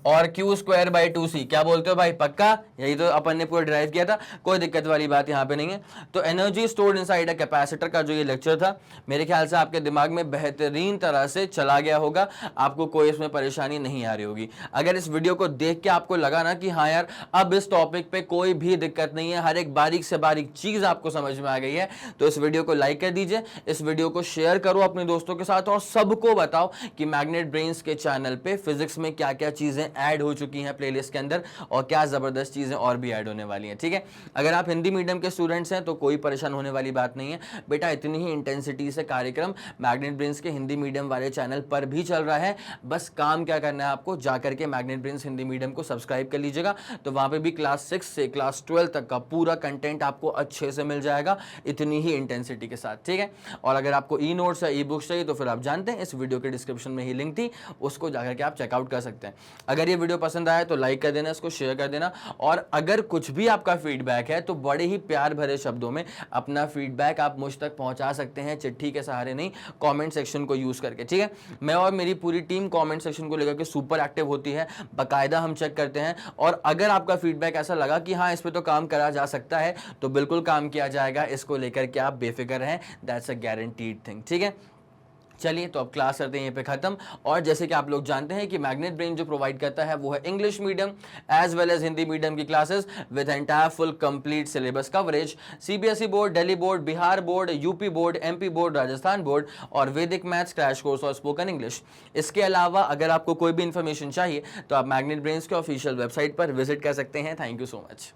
और Q²/2C। क्या बोलते हो भाई, पक्का? यही तो अपन ने पूरा ड्राइव किया था, कोई दिक्कत वाली बात यहाँ पे नहीं है। तो energy stored inside a capacitor का जो ये लेक्चर था, मेरे ख्याल से आपके दिमाग में बेहतरीन तरह से चला गया होगा, आपको कोई इसमें परेशानी नहीं आ रही होगी। अगर इस वीडियो को देख के आपको लगा ना कि हाँ यार अब इस टॉपिक पे कोई भी दिक्कत नहीं है, हर एक बारीक से बारीक चीज आपको समझ में आ गई है, तो इस वीडियो को लाइक कर दीजिए, इस वीडियो को शेयर करो अपने दोस्तों के साथ और सबको बताओ कि मैग्नेट ब्रेन्स के चैनल पे फिजिक्स में क्या क्या चीजें ऐड हो चुकी हैं प्लेलिस्ट के अंदर और क्या जबरदस्त चीजें और भी ऐड होने वाली हैं। ठीक है, अगर आप हिंदी मीडियम के स्टूडेंट्स हैं तो कोई परेशान होने वाली बात नहीं है बेटा, इतनी ही इंटेंसिटी से कार्यक्रम मैग्नेट ब्रेन्स के हिंदी मीडियम वाले चैनल पर भी चल रहा है। बस काम क्या करना है आपको, जाकर के मैग्नेट ब्रेन्स हिंदी मीडियम को सब्सक्राइब कर लीजिएगा, तो वहां पे भी क्लास 6 से क्लास 12 तक का पूरा कंटेंट आपको अच्छे से मिल जाएगा, इतनी ही इंटेंसिटी के साथ। ठीक है, और अगर आपको ई नोट्स या ई बुक्स चाहिए तो फिर आप जानते हैं इस वीडियो के डिस्क्रिप्शन में ही लिंक थी, उसको जाकर के आप चेकआउट कर सकते हैं। अगर ये वीडियो पसंद आया तो लाइक कर देना, इसको शेयर कर देना, और अगर कुछ भी आपका फीडबैक है तो बड़े ही प्यार भरे शब्दों में अपना फीडबैक आप मुझ तक पहुंचा सकते हैं, चिट्ठी के सहारे नहीं, कमेंट सेक्शन को यूज करके। ठीक है, मैं और मेरी पूरी टीम कमेंट सेक्शन को लेकर के सुपर एक्टिव होती है, बाकायदा हम चेक करते हैं, और अगर आपका फीडबैक ऐसा लगा कि हाँ इस पे तो काम करा जा सकता है तो बिल्कुल काम किया जाएगा, इसको लेकर के आप बेफिक्र हैं, दैट्स अ गारंटीड थिंग। ठीक है, चलिए तो अब क्लास करते हैं यहीं पे खत्म। और जैसे कि आप लोग जानते हैं कि मैग्नेट ब्रेन जो प्रोवाइड करता है वो है English medium as well as Hindi medium की classes with entire full complete syllabus coverage, CBSE board, Delhi board, Bihar board, UP board, MP board, Rajasthan board, और वैदिक मैथ्स क्रैश कोर्स और स्पोकन इंग्लिश। इसके अलावा अगर आपको कोई भी इंफॉर्मेशन चाहिए तो आप मैग्नेट ब्रेन्स के ऑफिशियल वेबसाइट पर विजिट कर सकते हैं। Thank you so much.